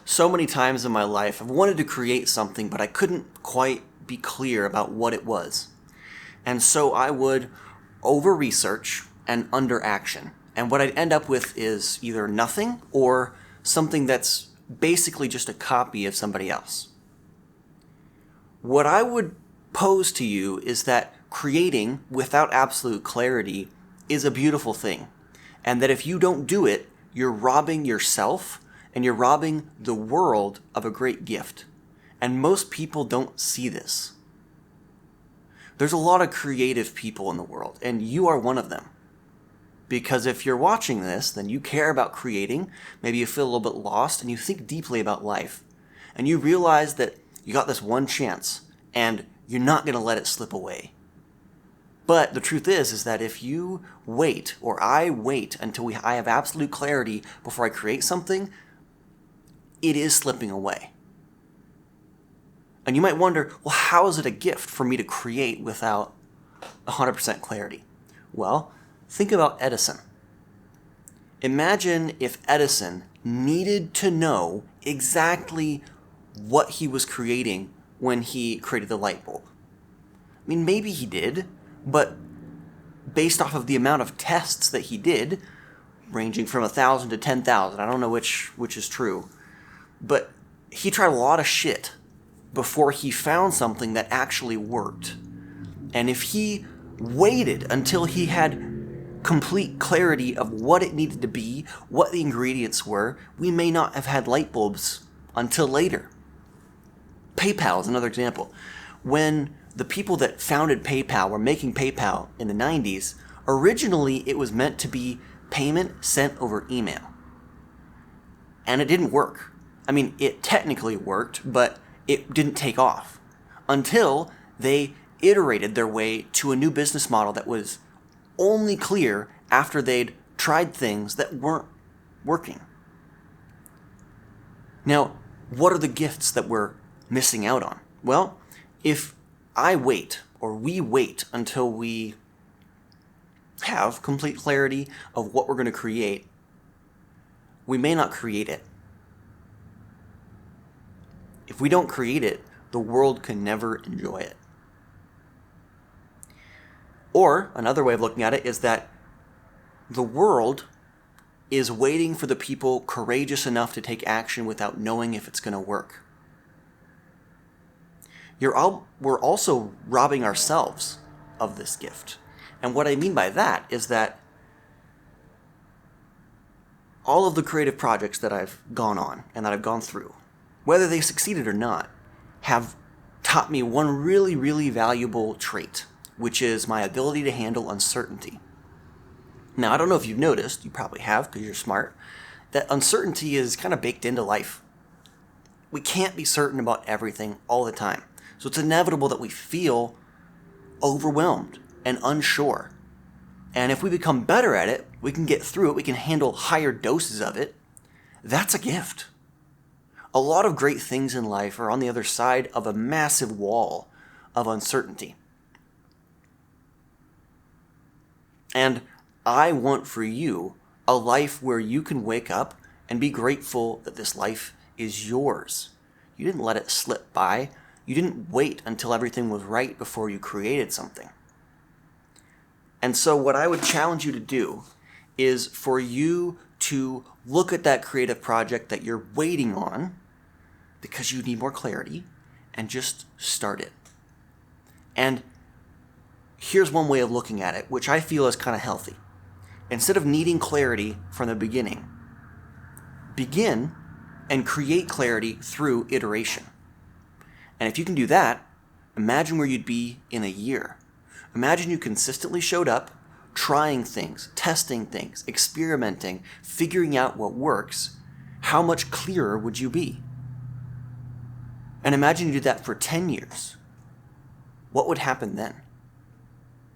So many times in my life, I've wanted to create something, but I couldn't quite be clear about what it was. And so I would over-research and under-action. And what I'd end up with is either nothing or something that's basically just a copy of somebody else. What I would pose to you is that creating without absolute clarity is a beautiful thing. And that if you don't do it, you're robbing yourself and you're robbing the world of a great gift. And most people don't see this. There's a lot of creative people in the world, and you are one of them. Because if you're watching this, then you care about creating, maybe you feel a little bit lost, and you think deeply about life. And you realize that you got this one chance, and you're not going to let it slip away. But the truth is that if you wait, or I wait until I have absolute clarity before I create something, it is slipping away. And you might wonder, well, how is it a gift for me to create without 100% clarity? Well, think about Edison. Imagine if Edison needed to know exactly what he was creating when he created the light bulb. I mean, maybe he did, but based off of the amount of tests that he did, ranging from 1,000 to 10,000, I don't know which is true, but he tried a lot of shit before he found something that actually worked. And if he waited until he had complete clarity of what it needed to be, what the ingredients were, we may not have had light bulbs until later. PayPal is another example. When the people that founded PayPal were making PayPal in the 90s, originally it was meant to be payment sent over email. And it didn't work. I mean, it technically worked, but it didn't take off until they iterated their way to a new business model that was only clear after they'd tried things that weren't working. Now, what are the gifts that we're missing out on? Well, if I wait, or we wait until we have complete clarity of what we're going to create, we may not create it. If we don't create it, the world can never enjoy it. Or another way of looking at it is that the world is waiting for the people courageous enough to take action without knowing if it's going to work. We're also robbing ourselves of this gift. And what I mean by that is that all of the creative projects that I've gone on and that I've gone through, whether they succeeded or not, have taught me one really, really valuable trait, which is my ability to handle uncertainty. Now, I don't know if you've noticed, you probably have because you're smart, that uncertainty is kind of baked into life. We can't be certain about everything all the time. So it's inevitable that we feel overwhelmed and unsure. And if we become better at it, we can get through it, we can handle higher doses of it. That's a gift. A lot of great things in life are on the other side of a massive wall of uncertainty. And I want for you a life where you can wake up and be grateful that this life is yours. You didn't let it slip by. You didn't wait until everything was right before you created something. And so what I would challenge you to do is for you to look at that creative project that you're waiting on because you need more clarity and just start it. And here's one way of looking at it, which I feel is kind of healthy. Instead of needing clarity from the beginning, begin and create clarity through iteration. And if you can do that, imagine where you'd be in a year. Imagine you consistently showed up, trying things, testing things, experimenting, figuring out what works. How much clearer would you be? And imagine you did that for 10 years. What would happen then?